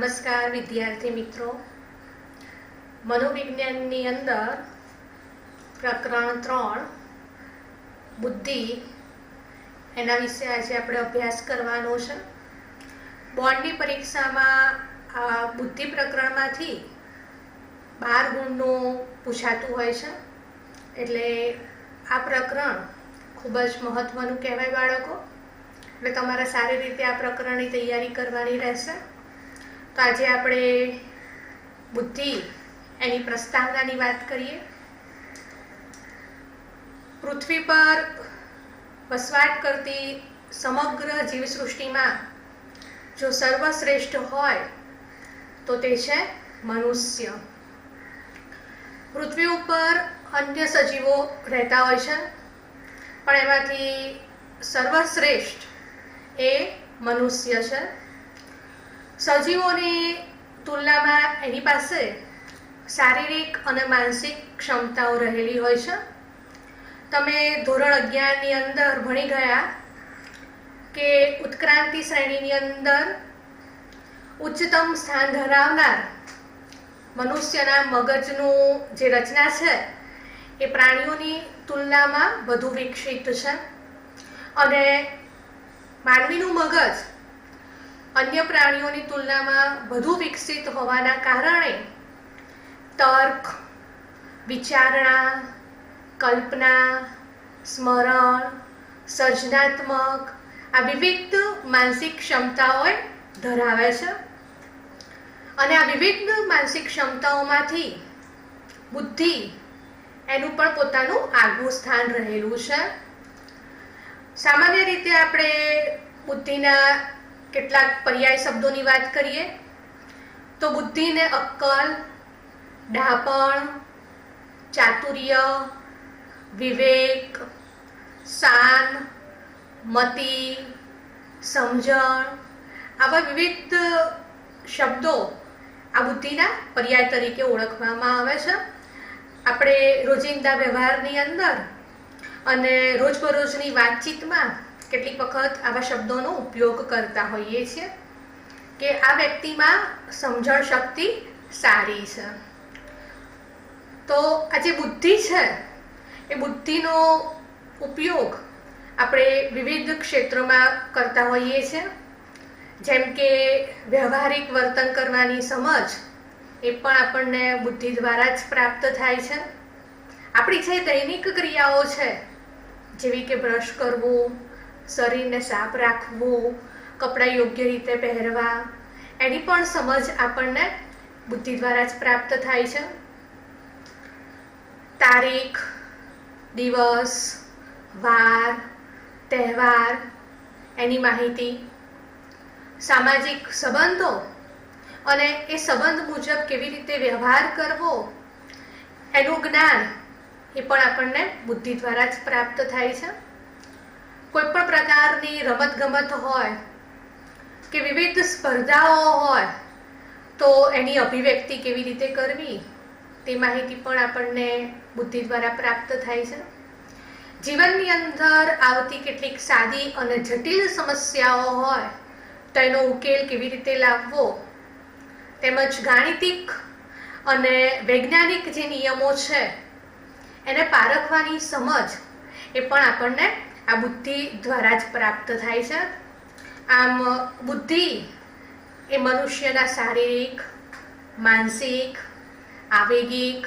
નમસ્કાર વિદ્યાર્થી મિત્રો, મનોવિજ્ઞાનની અંદર પ્રકરણ 3 બુદ્ધિ એના વિશે આજે આપણે અભ્યાસ કરવાનો છે. બોર્ડની પરીક્ષામાં આ બુદ્ધિ પ્રકરણમાંથી 12 ગુણનું પૂછાતું હોય છે, એટલે આ પ્રકરણ ખૂબ જ મહત્વનું કહેવાય બાળકો. એટલે તમારે સારી રીતે આ પ્રકરણની તૈયારી કરવાની રહેશે. તો આજે આપણે બુદ્ધિ એની પ્રસ્તાવનાની વાત કરીએ. પૃથ્વી પર વસવાટ કરતી સમગ્ર જીવસૃષ્ટિમાં જો સર્વશ્રેષ્ઠ હોય તો તે છે મનુષ્ય. પૃથ્વી ઉપર અન્ય સજીવો રહેતા હોય છે, પણ એમાંથી સર્વશ્રેષ્ઠ એ મનુષ્ય છે. સજીવોની તુલનામાં એની પાસે શારીરિક અને માનસિક ક્ષમતાઓ રહેલી હોય છે. તમે ધોરણ 11ની અંદર ભણી ગયા કે ઉત્ક્રાંતિ શ્રેણીની અંદર ઉચ્ચતમ સ્થાન ધરાવનાર મનુષ્યના મગજનું જે રચના છે એ પ્રાણીઓની તુલનામાં વધુ વિકસિત છે, અને માનવીનું મગજ અન્ય પ્રાણીઓની તુલનામાં વધુ વિકસિત હોવાના કારણે તર્ક, વિચારણા, કલ્પના, સ્મરણ, સર્જનાત્મક આ વિવિધ માનસિક ક્ષમતાઓ ધરાવે છે. અને આ વિવિધ માનસિક ક્ષમતાઓમાંથી બુદ્ધિ એનું પણ પોતાનું આગવું સ્થાન રહેલું છે. સામાન્ય રીતે આપણે બુદ્ધિના કેટલાક પર્યાય શબ્દોની વાત કરીએ તો બુદ્ધિને અક્કલ, ડહાપણ, ચાતુર્ય, વિવેક, શાન, મતિ, સમજણ આવા વિવિધ શબ્દો આ બુદ્ધિના પર્યાય તરીકે ઓળખવામાં આવે છે. આપણે રોજિંદા વ્યવહારની અંદર અને રોજબરોજની વાતચીતમાં કેટલીક વખત આવા શબ્દોનો ઉપયોગ કરતા હોઈએ છીએ કે આ વ્યક્તિમાં સમજણ શક્તિ સારી છે. તો આ જે બુદ્ધિ છે એ બુદ્ધિનો ઉપયોગ આપણે વિવિધ ક્ષેત્રોમાં કરતા હોઈએ છીએ. જેમ કે વ્યવહારિક વર્તન કરવાની સમજ એ પણ આપણને બુદ્ધિ દ્વારા જ પ્રાપ્ત થાય છે. આપણી જે દૈનિક ક્રિયાઓ છે જેવી કે બ્રશ કરવું, શરીરને સાફ રાખવું, કપડાં યોગ્ય રીતે પહેરવા, એની પણ સમજ આપણને બુદ્ધિ દ્વારા જ પ્રાપ્ત થાય છે. તારીખ, દિવસ, વાર, તહેવાર એની માહિતી, સામાજિક સંબંધો અને એ સંબંધ મુજબ કેવી રીતે વ્યવહાર કરવો એનું જ્ઞાન એ પણ આપણને બુદ્ધિ દ્વારા જ પ્રાપ્ત થાય છે. કોઈ પણ પ્રકારની રમતગમત હોય કે વિવિધ સ્પર્ધાઓ હોય તો એની અભિવ્યક્તિ કેવી રીતે કરવી તે માહિતી પણ આપણને બુદ્ધિ દ્વારા પ્રાપ્ત થાય છે. જીવનની અંદર આવતી કેટલીક સાદી અને જટિલ સમસ્યાઓ હોય તો એનો ઉકેલ કેવી રીતે લાવવો, તેમજ ગાણિતિક અને વૈજ્ઞાનિક જે નિયમો છે એને પારખવાની સમજ એ પણ આપણને આ બુદ્ધિ દ્વારા જ પ્રાપ્ત થાય છે. આમ બુદ્ધિ એ મનુષ્યના શારીરિક, માનસિક, આવેગિક,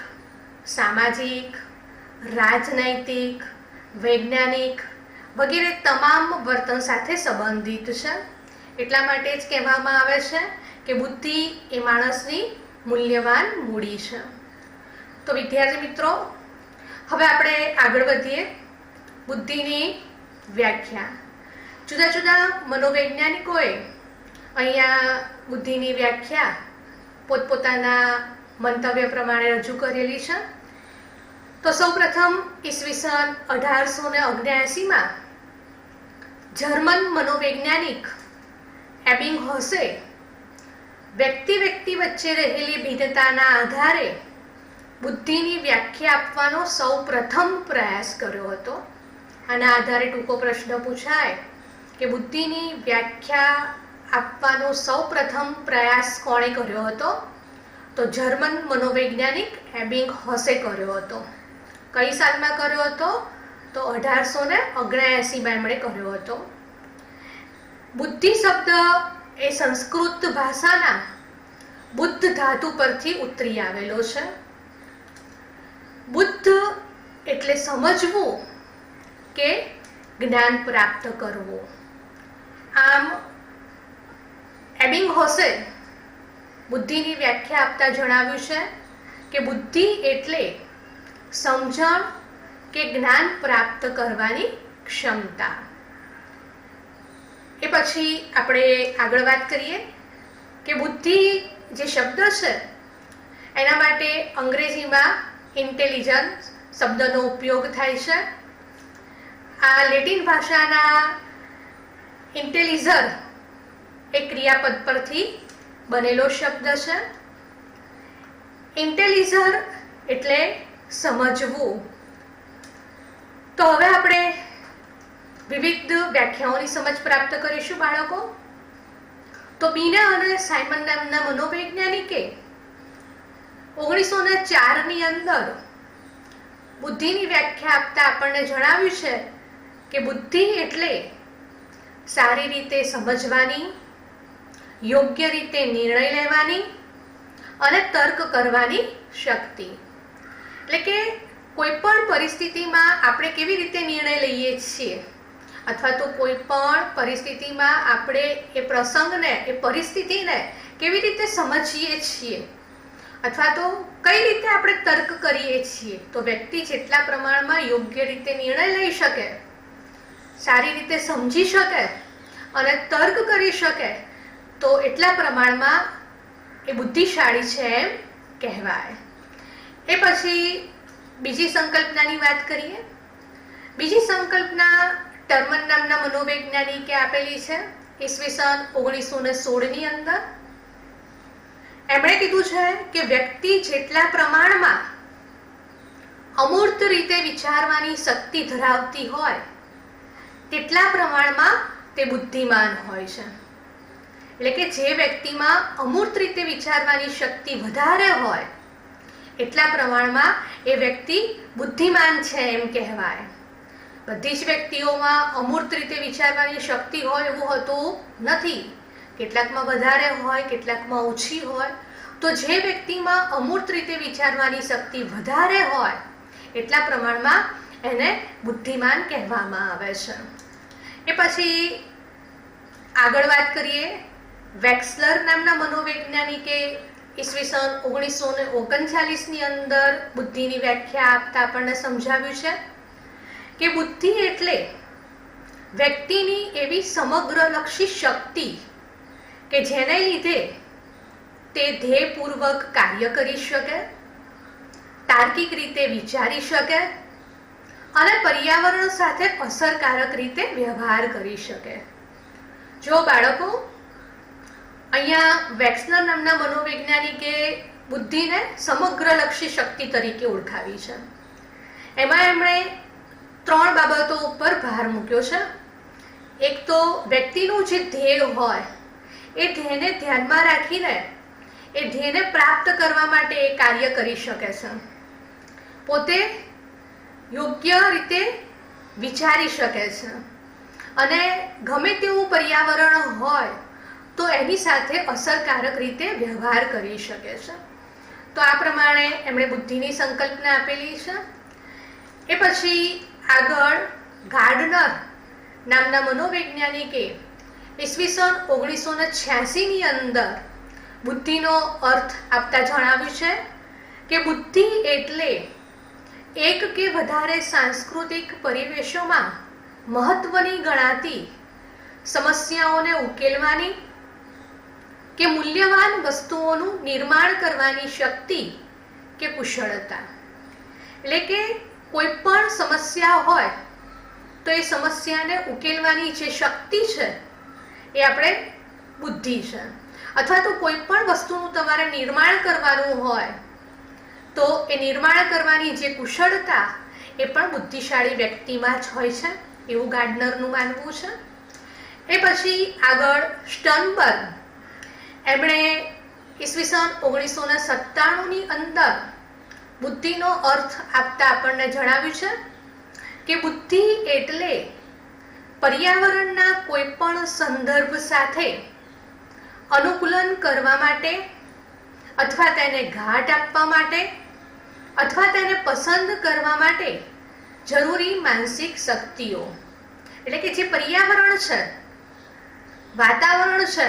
સામાજિક, રાજનૈતિક, વૈજ્ઞાનિક વગેરે તમામ વર્તન સાથે સંબંધિત છે. એટલા માટે જ કહેવામાં આવે છે કે બુદ્ધિ એ માણસની મૂલ્યવાન મૂડી છે. તો વિદ્યાર્થી મિત્રો, હવે આપણે આગળ વધીએ. બુદ્ધિની વ્યાખ્યા. જુદા જુદા મનોવૈજ્ઞાનિકોએ અહીંયા બુદ્ધિની વ્યાખ્યા પોતપોતાના મંતવ્ય પ્રમાણે રજૂ કરેલી છે. તો સૌપ્રથમ ઈસવીસન 1879માં જર્મન મનોવૈજ્ઞાનિક એબિંગહોસે વ્યક્તિ વચ્ચે રહેલી ભિન્નતાના આધારે બુદ્ધિની વ્યાખ્યા આપવાનો સૌ પ્રથમ પ્રયાસ કર્યો હતો. આના આધારે ટૂંકો પ્રશ્ન પૂછાય કે બુદ્ધિની વ્યાખ્યા આપવાનો સૌપ્રથમ પ્રયાસ કોણે કર્યો હતો? તો જર્મન મનોવૈજ્ઞાનિક એબિંગ હોસે કર્યો હતો. કઈ સાલમાં કર્યો હતો? તો 1879માં એમણે કર્યો હતો. બુદ્ધિ શબ્દ એ સંસ્કૃત ભાષાના બુદ્ધ ધાતુ પરથી ઉતરી આવેલો છે. બુદ્ધ એટલે સમજવું કે જ્ઞાન પ્રાપ્ત કરવું. આમ એબિંગ હોસે બુદ્ધિની વ્યાખ્યા આપતા જણાવ્યું છે કે બુદ્ધિ એટલે સમજણ કે જ્ઞાન પ્રાપ્ત કરવાની ક્ષમતા. એ પછી આપણે આગળ વાત કરીએ કે બુદ્ધિ જે શબ્દ છે એના માટે અંગ્રેજીમાં ઇન્ટેલિજન્સ શબ્દનો ઉપયોગ થાય છે. આ લેટિન ભાષાના ઇન્ટેલિઝર એ ક્રિયાપદ પરથી બનેલો શબ્દ છે. ઇન્ટેલિઝર એટલે સમજવું. તો હવે આપણે વિવિધ વ્યાખ્યાઓની સમજ પ્રાપ્ત કરીશું બાળકો. તો બીના અને સાયમન નામના મનોવૈજ્ઞાનિકે 1904ની અંદર બુદ્ધિની વ્યાખ્યા આપતા આપણને જણાવ્યું છે કે બુદ્ધિ એટલે સારી રીતે સમજવાની, યોગ્ય રીતે નિર્ણય લેવાની અને તર્ક કરવાની શક્તિ. એટલે કે કોઈ પણ પરિસ્થિતિમાં આપણે કેવી રીતે નિર્ણય લઈએ છીએ અથવા તો કોઈ પણ પરિસ્થિતિમાં આપણે એ પ્રસંગને, એ પરિસ્થિતિને કેવી રીતે સમજીએ છીએ અથવા તો કઈ રીતે આપણે તર્ક કરીએ છીએ, તો વ્યક્તિ જેટલા પ્રમાણમાં યોગ્ય રીતે નિર્ણય લઈ શકે, સારી રીતે સમજી શકે અને તર્ક કરી શકે, તો એટલા પ્રમાણમાં એ બુદ્ધિશાળી છે એમ કહેવાય. એ પછી બીજી સંકલ્પનાની વાત કરીએ. બીજી સંકલ્પના ટર્મન નામના મનોવૈજ્ઞાનિકે આપેલી છે ઈસવીસન 1916ની અંદર. એમણે કીધું છે કે વ્યક્તિ જેટલા પ્રમાણમાં અમૂર્ત રીતે વિચારવાની શક્તિ ધરાવતી હોય તેટલા પ્રમાણમાં તે બુદ્ધિમાન હોય છે. એટલે કે જે વ્યક્તિમાં અમૂર્ત રીતે વિચારવાની શક્તિ વધારે હોય એટલા પ્રમાણમાં એ વ્યક્તિ બુદ્ધિમાન છે એમ કહેવાય. બધી જ વ્યક્તિઓમાં અમૂર્ત રીતે વિચારવાની શક્તિ હોય એવું હોતું નથી. કેટલાકમાં વધારે હોય, કેટલાકમાં ઓછી હોય. તો જે વ્યક્તિમાં અમૂર્ત રીતે વિચારવાની શક્તિ વધારે હોય એટલા પ્રમાણમાં એને બુદ્ધિમાન કહેવામાં આવે છે. એ પછી આગળ વાત કરીએ. વેક્સલર નામના મનોવૈજ્ઞાનિકે ઈસવીસન 1939ની અંદર બુદ્ધિની વ્યાખ્યા આપતા આપણને સમજાવ્યું છે કે બુદ્ધિ એટલે વ્યક્તિની એવી સમગ્રલક્ષી શક્તિ કે જેને લીધે તે ધ્યેયપૂર્વક કાર્ય કરી શકે, તાર્કિક રીતે વિચારી શકે અને પર્યાવરણ સાથે અસરકારક રીતે વ્યવહાર કરી શકે. જો બાળકો, અહીંયા વેક્સલર નામના મનોવૈજ્ઞાનિકે બુદ્ધિને સમગ્રલક્ષી શક્તિ તરીકે ઓળખાવી છે. એમાં એમણે 3 બાબતો ઉપર ભાર મૂક્યો છે. એક તો વ્યક્તિનું જે ધ્યેય હોય એ ધ્યેયને ધ્યાનમાં રાખીને એ ધ્યેયને પ્રાપ્ત કરવા માટે એ કાર્ય કરી શકે છે. પોતે યોગ્ય રીતે વિચારી શકે છે અને ગમે તેવું પર્યાવરણ હોય તો એની સાથે અસરકારક રીતે વ્યવહાર કરી શકે છે. તો આ પ્રમાણે એમણે બુદ્ધિની સંકલ્પના આપેલી છે. એ પછી આગળ ગાર્ડનર નામના મનોવૈજ્ઞાનિકે ઈસવીસન 1986ની અંદર બુદ્ધિનો અર્થ આપતા જણાવ્યું છે કે બુદ્ધિ એટલે એક કે વધારે સાંસ્કૃતિક પરિવેશોમાં મહત્વની ગણાતી સમસ્યાઓને ઉકેલવાની કે મૂલ્યવાન વસ્તુઓનું નિર્માણ કરવાની શક્તિ કે કુશળતા. એટલે કે કોઈ પણ સમસ્યા હોય તો એ સમસ્યાને ઉકેલવાની જે શક્તિ છે એ આપણે બુદ્ધિ છે. અથવા તો કોઈ પણ વસ્તુનું તમારે નિર્માણ કરવાનું હોય તો એ નિર્માણ કરવાની જે કુશળતા એ પણ બુદ્ધિશાળી વ્યક્તિમાં જ હોય છે એવું ગાર્ડનરનું માનવું છે. એ પછી આગળ સ્ટર્નબર્ગ એમણે ઈસવીસન 1997ની અંદર બુદ્ધિનો અર્થ આપતા આપણને જણાવ્યું છે કે બુદ્ધિ એટલે પર્યાવરણના કોઈ પણ સંદર્ભ સાથે અનુકૂલન કરવા માટે અથવા તેને ઘાટ આપવા માટે અથવા તેને પસંદ કરવા માટે જરૂરી માનસિક શક્તિઓ, એટલે કે જે પર્યાવરણ છે, વાતાવરણ છે,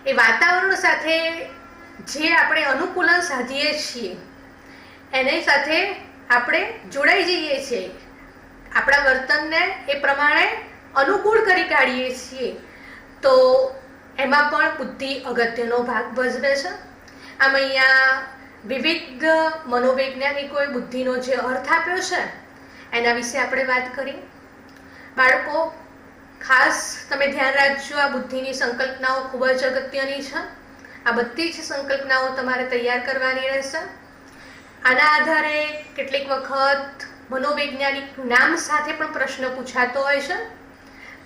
એ વાતાવરણ સાથે જે આપણે અનુકૂલન સાધીએ છીએ એની સાથે આપણે જોડાઈ જઈએ છીએ, આપણા વર્તનને એ પ્રમાણે અનુકૂળ કરી કાઢીએ છીએ, તો એમાં પણ બુદ્ધિ અગત્યનો ભાગ ભજવે છે. આમ અહીંયા વિવિધ મનોવૈજ્ઞાનિકોએ બુદ્ધિનો જે અર્થ આપ્યો છે એના વિશે આપણે વાત કરી. બાળકો, ખાસ તમે ધ્યાન રાખજો, આ બુદ્ધિની સંકલ્પનાઓ ખૂબ જ અગત્યની છે. આ બધી જ સંકલ્પનાઓ તમારે તૈયાર કરવાની રહેશે. આના આધારે કેટલીક વખત મનોવૈજ્ઞાનિક નામ સાથે પણ પ્રશ્ન પૂછાતો હોય છે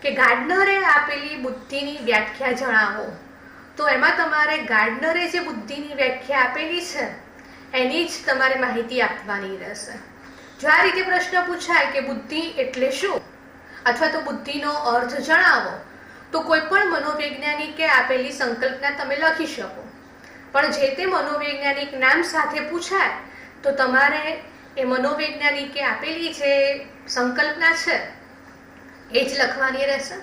કે ગાર્ડનરે આપેલી બુદ્ધિની વ્યાખ્યા જણાવો. તો એમાં તમારે ગાર્ડનરે જે બુદ્ધિની વ્યાખ્યા આપેલી છે એની જ તમારે માહિતી આપવાની રહેશે. જો આ રીતે પ્રશ્ન પૂછાય કે બુદ્ધિ એટલે શું અથવા તો બુદ્ધિનો અર્થ જણાવો, તો કોઈ પણ મનોવૈજ્ઞાનિકે આપેલી સંકલ્પના તમે લખી શકો, પણ જે તે મનોવૈજ્ઞાનિક નામ સાથે પૂછાય તો તમારે એ મનોવૈજ્ઞાનિકે આપેલી જે સંકલ્પના છે એ જ લખવાની રહેશે.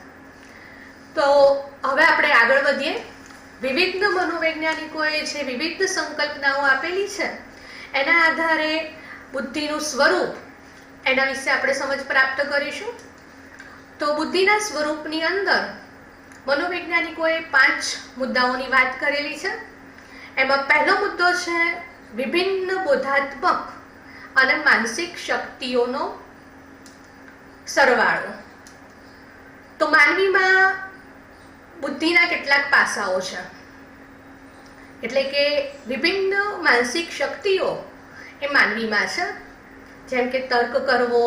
તો હવે આપણે આગળ વધીએ. વિવિધ મનોવૈજ્ઞાનિકોએ જે વિવિધ સંકલ્પનાઓ આપેલી છે એના આધારે બુદ્ધિનું સ્વરૂપ, એના વિશે આપણે સમજ પ્રાપ્ત કરીશું. તો બુદ્ધિના સ્વરૂપની અંદર મનોવૈજ્ઞાનિકોએ 5 મુદ્દાઓની વાત કરેલી છે. એમાં પહેલો મુદ્દો છે વિભિન્ન બોધાત્મક અને માનસિક શક્તિઓનો સરવાળો. તો માનવીમાં બુદ્ધિના કેટલાક પાસાઓ છે, એટલે કે વિભિન્ન માનસિક શક્તિઓ એ માનવીમાં છે, જેમ કે તર્ક કરવો,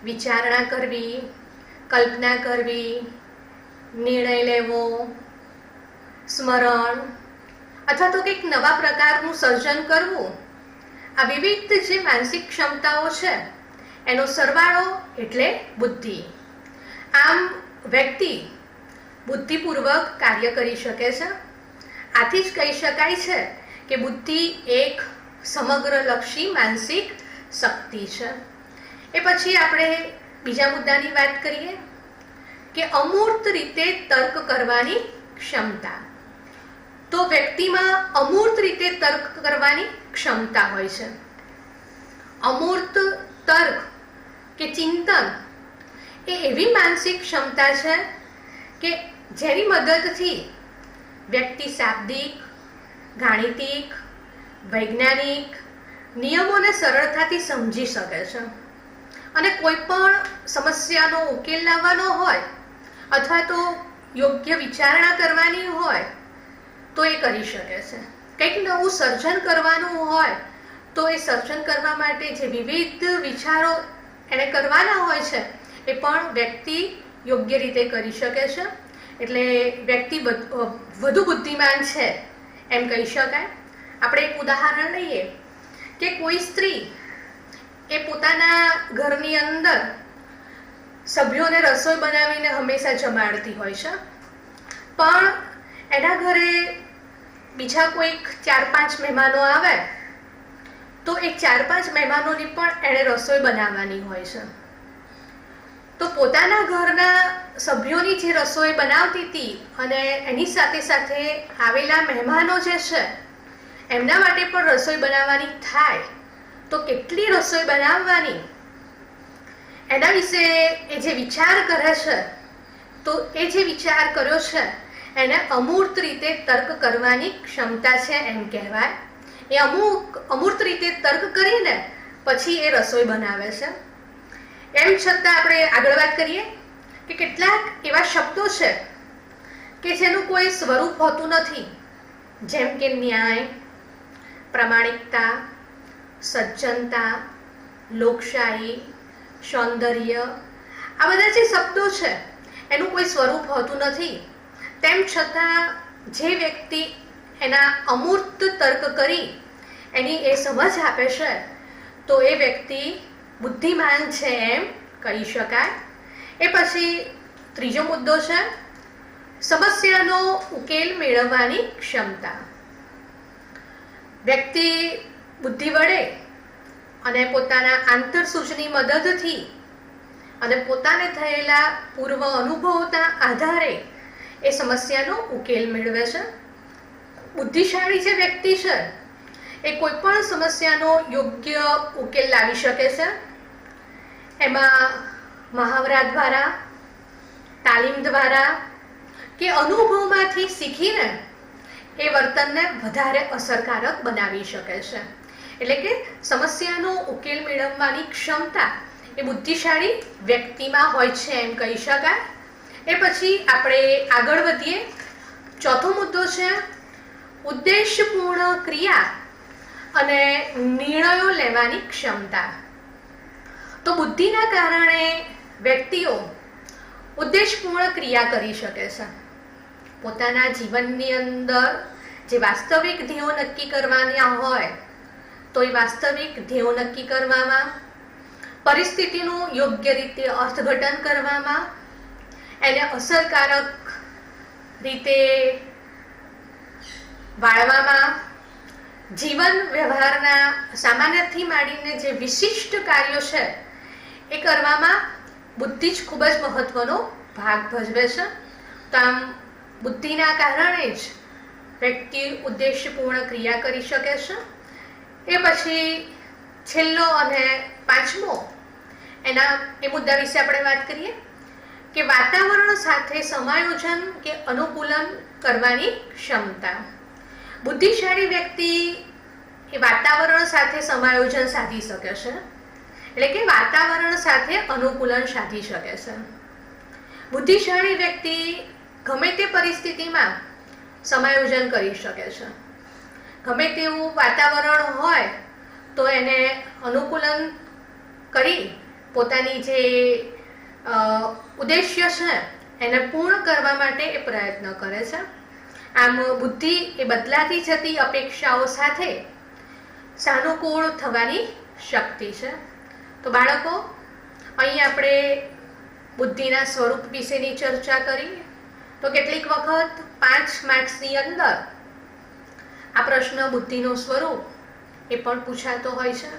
વિચારણા કરવી, કલ્પના કરવી, નિર્ણય લેવો, સ્મરણ અથવા તો કંઈક નવા પ્રકારનું સર્જન કરવું. આ વિવિધ જે માનસિક ક્ષમતાઓ છે એનો સરવાળો એટલે બુદ્ધિ. આમ વ્યક્તિ બુદ્ધિપૂર્વક કાર્ય કરી શકે છે. આથી જ કહી શકાય છે કે બુદ્ધિ એક સમગ્રલક્ષી માનસિક શક્તિ છે. એ પછી આપણે બીજા મુદ્દાની વાત કરીએ કે અમૂર્ત રીતે તર્ક કરવાની ક્ષમતા. તો વ્યક્તિમાં અમૂર્ત રીતે તર્ક કરવાની ક્ષમતા હોય છે. અમૂર્ત તર્ક કે ચિંતન એ એવી માનસિક ક્ષમતા છે કે જેની મદદથી વ્યક્તિ શાબ્દિક, ગાણિતિક, વૈજ્ઞાનિક નિયમોને સરળતાથી સમજી શકે છે અને કોઈ પણ સમસ્યાનો ઉકેલ લાવવાનો હોય અથવા તો યોગ્ય વિચારણા કરવાની હોય તો એ કરી શકે છે. કંઈક નવું સર્જન કરવાનું હોય તો એ સર્જન કરવા માટે જે વિવિધ વિચારો એને કરવાના હોય છે એ પણ વ્યક્તિ યોગ્ય રીતે કરી શકે છે. એટલે વ્યક્તિ વધુ બુદ્ધિમાન છે એમ કહી શકાય. આપણે એક ઉદાહરણ લઈએ કે કોઈ સ્ત્રી એ પોતાના ઘરની અંદર સભ્યોને રસોઈ બનાવીને હંમેશા જમાડતી હોય છે, પણ એના ઘરે બીજા કોઈક 4-5 મહેમાનો આવે તો એ 4-5 મહેમાનોની પણ એણે રસોઈ બનાવવાની હોય છે. તો પોતાના ઘરના સભ્યોની જે રસોઈ બનાવતી હતી અને એની સાથે સાથે આવેલા મહેમાનો જે છે એમના માટે પણ રસોઈ બનાવવાની થાય તો કેટલી રસોઈ બનાવવાની એના વિશે એ જે વિચાર કરે છે, તો એ જે વિચાર કર્યો છે એને અમૂર્ત રીતે તર્ક કરવાની ક્ષમતા છે એમ કહેવાય. એ અમૂર્ત રીતે તર્ક કરીને પછી એ રસોઈ બનાવે છે. એમ છતાં આપણે આગળ વાત કરીએ કે કેટલાક એવા શબ્દો છે કે જેનું કોઈ સ્વરૂપ હોતું નથી, જેમ કે ન્યાય, પ્રામાણિકતા, સજ્જનતા, લોકશાહી, સૌંદર્ય. આ બધા જે શબ્દો છે એનું કોઈ સ્વરૂપ હોતું નથી, તેમ છતાં જે વ્યક્તિ એના અમૂર્ત તર્ક કરી એની એ સમજ આપે છે તો એ વ્યક્તિ બુદ્ધિમાન છે એમ કહી શકાય. એ પછી ત્રીજો મુદ્દો છે સમસ્યાનો ઉકેલ મેળવવાની ક્ષમતા. વ્યક્તિ બુદ્ધિ વડે અને પોતાના આંતરસૂચની મદદથી અને પોતાને થયેલા પૂર્વ અનુભવોના આધારે એ સમસ્યાનો ઉકેલ મેળવે છે. બુદ્ધિશાળી જે વ્યક્તિ છે એ કોઈ પણ સમસ્યાનો યોગ્ય ઉકેલ લાવી શકે છે. એમાં મહાવરા દ્વારા, તાલીમ દ્વારા કે અનુભવમાંથી શીખીને એ વર્તનને વધારે અસરકારક બનાવી શકે છે. એટલે કે સમસ્યાનો ઉકેલ મેળવવાની ક્ષમતા એ બુદ્ધિશાળી વ્યક્તિમાં હોય છે એમ કહી શકાય. એ પછી આપણે આગળ વધીએ. ચોથો મુદ્દો છે ઉદ્દેશપૂર્ણ ક્રિયા અને નિર્ણયો લેવાની ક્ષમતા. તો બુદ્ધિના કારણે વ્યક્તિઓ ઉદ્દેશપૂર્ણ ક્રિયા કરી શકે છે. પોતાના જીવનની અંદર જે વાસ્તવિક ધ્યેયો નક્કી કરવાના હોય તો એ વાસ્તવિક ધ્યેયો નક્કી કરવામાં, પરિસ્થિતિનું યોગ્ય રીતે અર્થઘટન કરવામાં, એને અસરકારક રીતે વાળવામાં, જીવન વ્યવહારના સામાન્યથી માંડીને જે વિશિષ્ટ કાર્યો છે એ કરવામાં બુદ્ધિ જ ખૂબ જ મહત્વનો ભાગ ભજવે છે. તો આમ બુદ્ધિના કારણે જ વ્યક્તિ ઉદ્દેશપૂર્ણ ક્રિયા કરી શકે છે. એ પછી છેલ્લો અને પાંચમો એ મુદ્દા વિશે આપણે વાત કરીએ કે વાતાવરણ સાથે સમાયોજન કે અનુકૂલન કરવાની ક્ષમતા. બુદ્ધિશાળી વ્યક્તિ એ વાતાવરણ સાથે સમાયોજન સાધી શકે છે, એટલે કે વાતાવરણ સાથે અનુકૂલન સાધી શકે છે. બુદ્ધિશાળી વ્યક્તિ ગમે તે પરિસ્થિતિમાં સમાયોજન કરી શકે છે. ગમે તેવું વાતાવરણ હોય તો એને અનુકૂલન કરી પોતાની જે ઉદ્દેશ્ય છે એને પૂર્ણ કરવા માટે એ પ્રયત્ન કરે છે. આમ બુદ્ધિ એ બદલાતી જતી અપેક્ષાઓ સાથે સાનુકૂળ થવાની શક્તિ છે. તો બાળકો, અહીં આપણે બુદ્ધિના સ્વરૂપ વિશેની ચર્ચા કરી. તો કેટલીક વખત 5 માર્ક્સની અંદર આ પ્રશ્ન બુદ્ધિનું સ્વરૂપ એ પણ પૂછાતો હોય છે.